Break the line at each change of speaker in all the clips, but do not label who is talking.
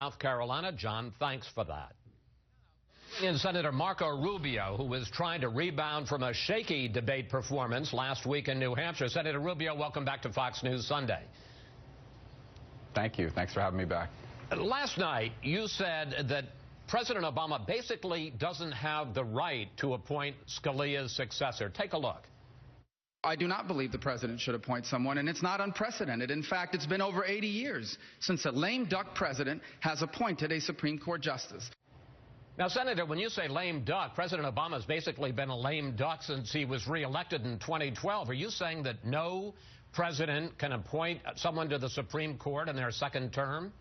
South Carolina. John, thanks for that. And Senator Marco Rubio, who was trying to rebound from a shaky debate performance last week in New Hampshire. Senator Rubio, welcome back to Fox News Sunday.
Thank you. Thanks for having me back.
Last night, you said that President Obama basically doesn't have the right to appoint Scalia's successor. Take a look.
I do not believe the president should appoint someone, and it's not unprecedented. In fact, it's been over 80 years since a lame duck president has appointed a Supreme Court justice.
Now, Senator, when you say lame duck, President Obama's basically been a lame duck since he was reelected in 2012. Are you saying that no president can appoint someone to the Supreme Court in their second term?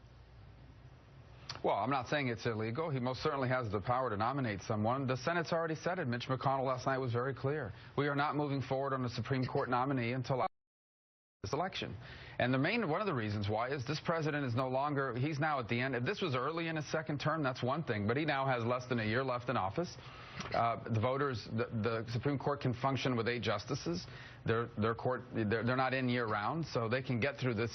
Well, I'm not saying it's illegal. He most certainly has the power to nominate someone. The Senate's already said it. Mitch McConnell last night was very clear. We are not moving forward on a Supreme Court nominee until after this election. And one of the reasons why is this president is no longer, he's now at the end. If this was early in his second term, that's one thing. But he now has less than a year left in office. The voters, the Supreme Court can function with 8 justices. They're not in year-round, so they can get through this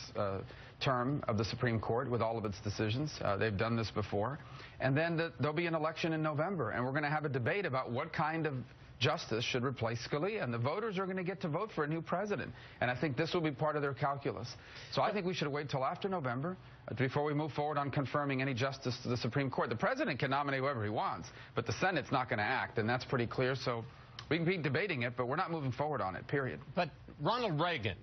term of the Supreme Court with all of its decisions. They've done this before. And then there'll be an election in November, and we're going to have a debate about what kind of justice should replace Scalia. And the voters are going to get to vote for a new president. And I think this will be part of their calculus. So I think we should wait till after November before we move forward on confirming any justice to the Supreme Court. The president can nominate whoever he wants, but the Senate's not going to act, and that's pretty clear. So we can keep debating it, but we're not moving forward on it, period.
But Ronald Reagan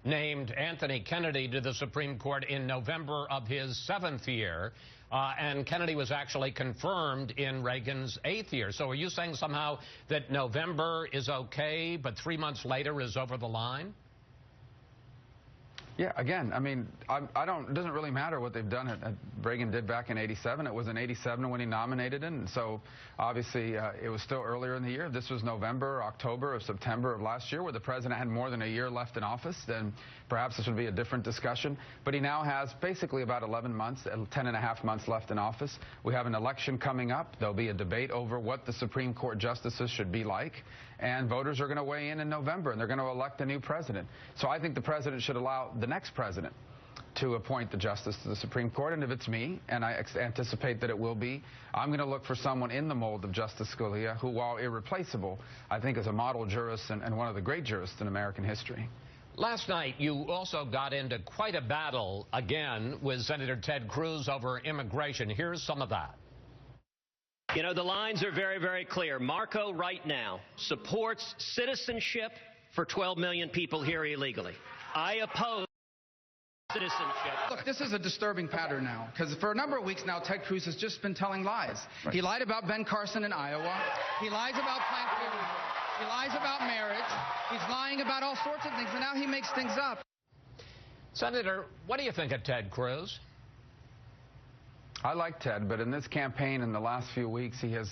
named Anthony Kennedy to the Supreme Court in November of his 7th year, and Kennedy was actually confirmed in Reagan's 8th year. So are you saying somehow that November is okay, but 3 months later is over the line?
Yeah, again, I mean, it doesn't really matter what they've done. Reagan did back in '87. It was in '87 when he nominated him. And so obviously it was still earlier in the year. If this was November, October, or September of last year, where the president had more than a year left in office, then perhaps this would be a different discussion. But he now has basically about 11 months, 10 and a half months left in office. We have an election coming up. There'll be a debate over what the Supreme Court justices should be like. And voters are going to weigh in November, and they're going to elect a new president. So I think the president should allow the next president to appoint the justice to the Supreme Court. And if it's me, and I anticipate that it will be, I'm going to look for someone in the mold of Justice Scalia who, while irreplaceable, I think is a model jurist and one of the great jurists in American history.
Last night, you also got into quite a battle again with Senator Ted Cruz over immigration. Here's some of that.
You know, the lines are very, very clear. Marco right now supports citizenship for 12 million people here illegally. I oppose citizenship.
Look, this is a disturbing pattern now, because for a number of weeks now, Ted Cruz has just been telling lies. Right. He lied about Ben Carson in Iowa. He lies about Planned Parenthood. He lies about marriage. He's lying about all sorts of things, and now he makes things up.
Senator, what do you think of Ted Cruz?
I like Ted, but in this campaign in the last few weeks, he has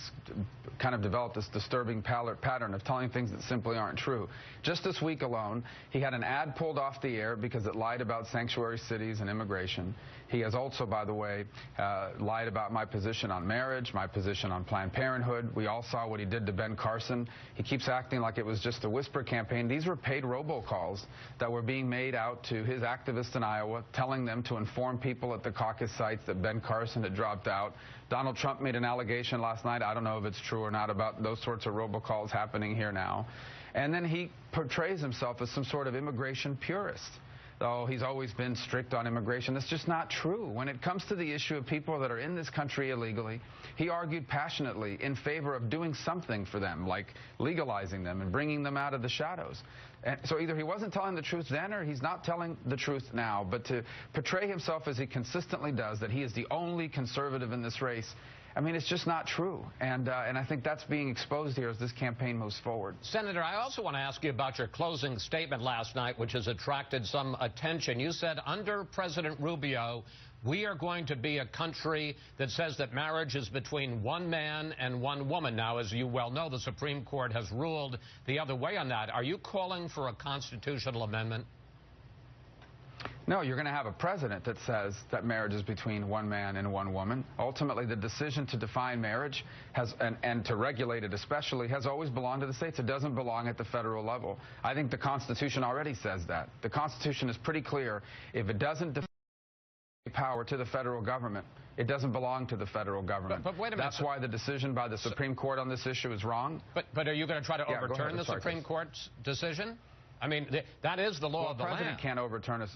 kind of developed this disturbing pattern of telling things that simply aren't true. Just this week alone, he had an ad pulled off the air because it lied about sanctuary cities and immigration. He has also, by the way, lied about my position on marriage, my position on Planned Parenthood. We all saw what he did to Ben Carson. He keeps acting like it was just a whisper campaign. These were paid robocalls that were being made out to his activists in Iowa, telling them to inform people at the caucus sites that Ben Carson had dropped out. Donald Trump made an allegation last night. I don't know if it's true or not about those sorts of robocalls happening here now. And then he portrays himself as some sort of immigration purist. Though he's always been strict on immigration. That's just not true. When it comes to the issue of people that are in this country illegally, he argued passionately in favor of doing something for them, like legalizing them and bringing them out of the shadows. And so either he wasn't telling the truth then or he's not telling the truth now. But to portray himself as he consistently does, that he is the only conservative in this race, I mean, it's just not true. And I think that's being exposed here as this campaign moves forward.
Senator, I also want to ask you about your closing statement last night, which has attracted some attention. You said, under President Rubio, we are going to be a country that says that marriage is between one man and one woman. Now, as you well know, the Supreme Court has ruled the other way on that. Are you calling for a constitutional amendment?
No, you're going to have a president that says that marriage is between one man and one woman. Ultimately, the decision to define marriage and to regulate it especially has always belonged to the states. It doesn't belong at the federal level. I think the Constitution already says that. The Constitution is pretty clear. If it doesn't define power to the federal government. It doesn't belong to the federal government.
But wait a minute.
That's why the decision by the Supreme Court on this issue is wrong.
But are you going to try to overturn the Supreme Court's decision? I mean, that is the law of the land.
A president can't overturn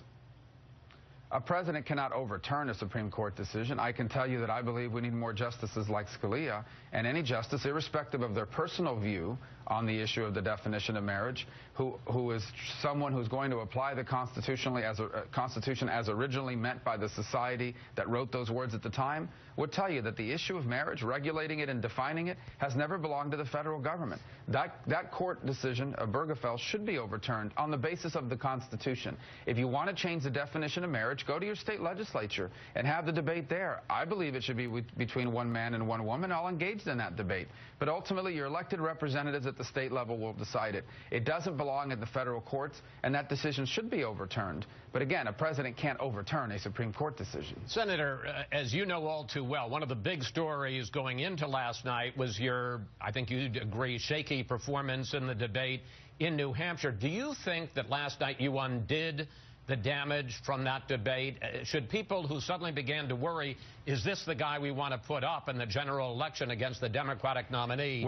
a president cannot overturn a Supreme Court decision. I can tell you that I believe we need more justices like Scalia, and any justice, irrespective of their personal view on the issue of the definition of marriage, who is someone who's going to apply the Constitution as originally meant by the society that wrote those words at the time, would tell you that the issue of marriage, regulating it and defining it, has never belonged to the federal government. That court decision of Bergefell should be overturned on the basis of the Constitution. If you want to change the definition of marriage, go to your state legislature and have the debate there. I believe it should be between one man and one woman. I'll engage in that debate. But ultimately, your elected representatives at the state level will decide it. It doesn't belong at the federal courts, and that decision should be overturned. But again, a president can't overturn a Supreme Court decision.
Senator, as you know all too well, one of the big stories going into last night was your, I think you'd agree, shaky performance in the debate in New Hampshire. Do you think that last night you undid the damage from that debate? Should people who suddenly began to worry, is this the guy we want to put up in the general election against the Democratic nominee,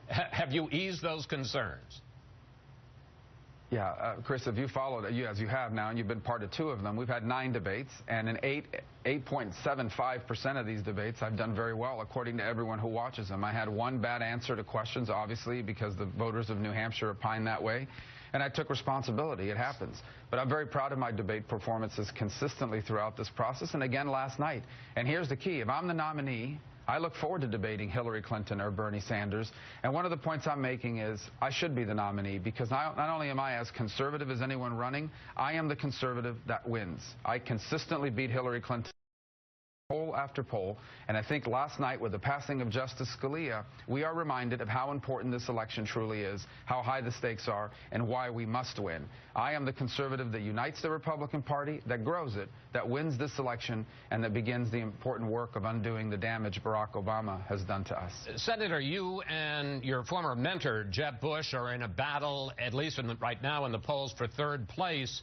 have you eased those concerns?
Yeah, Chris, if you followed, as you have now, and you've been part of 2 of them, we've had 9 debates, and in 8.75% of these debates, I've done very well, according to everyone who watches them. I had 1 bad answer to questions, obviously, because the voters of New Hampshire opine that way, and I took responsibility. It happens. But I'm very proud of my debate performances consistently throughout this process, and again last night. And here's the key. If I'm the nominee, I look forward to debating Hillary Clinton or Bernie Sanders. And one of the points I'm making is I should be the nominee, because not only am I as conservative as anyone running, I am the conservative that wins. I consistently beat Hillary Clinton poll after poll, and I think last night with the passing of Justice Scalia, we are reminded of how important this election truly is, how high the stakes are, and why we must win. I am the conservative that unites the Republican Party, that grows it, that wins this election, and that begins the important work of undoing the damage Barack Obama has done to us.
Senator, you and your former mentor, Jeb Bush, are in a battle, at least right now in the polls, for 3rd place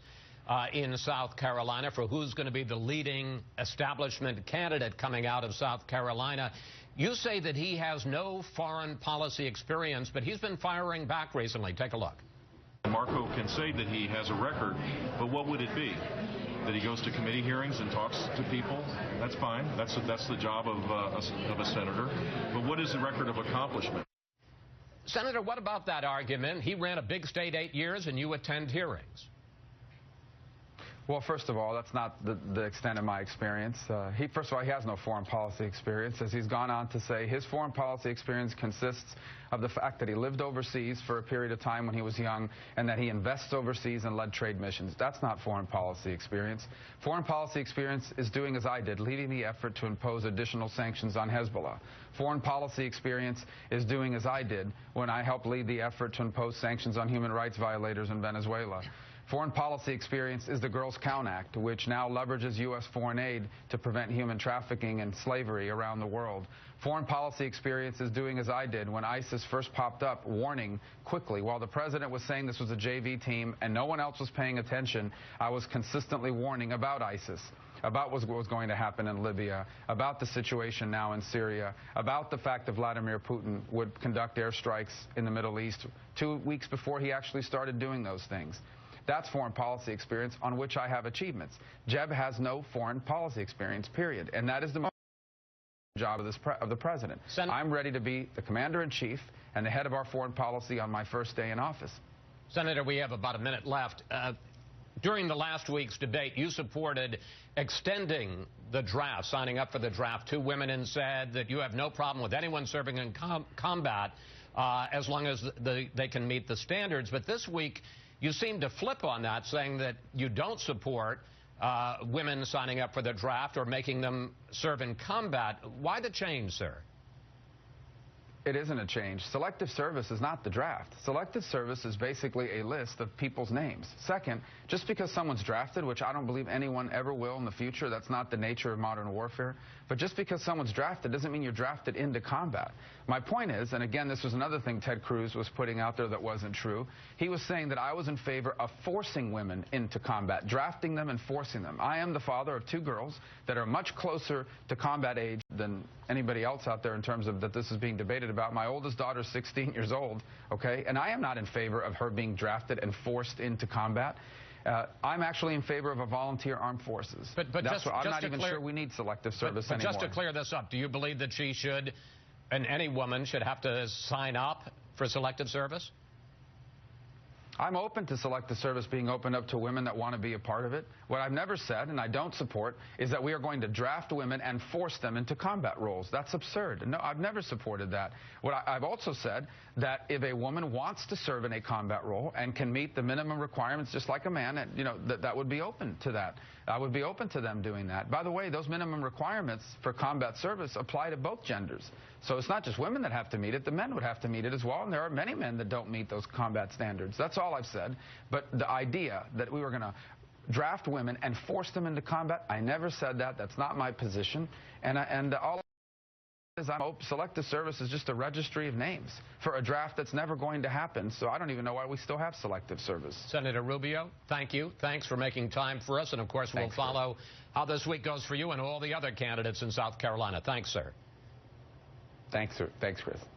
in South Carolina for who's going to be the leading establishment candidate coming out of South Carolina. You say that he has no foreign policy experience, but he's been firing back recently. Take a look.
Marco can say that he has a record, but what would it be? That he goes to committee hearings and talks to people? That's fine. That's the job of a senator. But what is the record of accomplishment?
Senator, what about that argument? He ran a big state 8 years, and you attend hearings.
Well, first of all, that's not the extent of my experience. First of all, he has no foreign policy experience, as he's gone on to say. His foreign policy experience consists of the fact that he lived overseas for a period of time when he was young, and that he invests overseas and led trade missions. That's not foreign policy experience. Foreign policy experience is doing as I did, leading the effort to impose additional sanctions on Hezbollah. Foreign policy experience is doing as I did when I helped lead the effort to impose sanctions on human rights violators in Venezuela. Foreign policy experience is the Girls Count Act, which now leverages U.S. foreign aid to prevent human trafficking and slavery around the world. Foreign policy experience is doing as I did when ISIS first popped up, warning quickly. While the president was saying this was a JV team and no one else was paying attention, I was consistently warning about ISIS, about what was going to happen in Libya, about the situation now in Syria, about the fact that Vladimir Putin would conduct airstrikes in the Middle East 2 weeks before he actually started doing those things. That's foreign policy experience on which I have achievements. Jeb has no foreign policy experience, period. And that is the job of the president. I'm ready to be the commander-in-chief and the head of our foreign policy on my first day in office.
Senator, we have about a minute left. During the last week's debate, you supported extending the draft, signing up for the draft. 2 women and said that you have no problem with anyone serving in combat as long as they can meet the standards. But this week, you seem to flip on that, saying that you don't support women signing up for the draft or making them serve in combat. Why the change, sir?
It isn't a change. Selective service is not the draft. Selective service is basically a list of people's names. Second, just because someone's drafted, which I don't believe anyone ever will in the future, that's not the nature of modern warfare. But But just because someone's drafted doesn't mean you're drafted into combat. My point is, and again, this was another thing Ted Cruz was putting out there that wasn't true. He was saying that I was in favor of forcing women into combat, drafting them and forcing them. I am the father of 2 girls that are much closer to combat age than anybody else out there in terms of that this is being debated about. My oldest daughter is 16 years old, okay? And I am not in favor of her being drafted and forced into combat. I'm actually in favor of a volunteer armed forces.
But
I'm not even sure we need selective service anymore.
Just to clear this up, do you believe that she should, and any woman should have to sign up for selective service?
I'm open to selective service being opened up to women that want to be a part of it. What I've never said, and I don't support, is that we are going to draft women and force them into combat roles. That's absurd. No, I've never supported that. I've also said that if a woman wants to serve in a combat role and can meet the minimum requirements just like a man, and, you know, that would be open to that. I would be open to them doing that. By the way, those minimum requirements for combat service apply to both genders. So it's not just women that have to meet it. The men would have to meet it as well, and there are many men that don't meet those combat standards. That's all I've said. But the idea that we were going to draft women and force them into combat, I never said that. That's not my position. And all is selective service is just a registry of names for a draft that's never going to happen. So I don't even know why we still have selective service.
Senator Rubio, thank you. Thanks for making time for us. And, of course, we'll follow how this week goes for you and all the other candidates in South Carolina. Thanks, sir.
Thanks, sir. Thanks, Chris.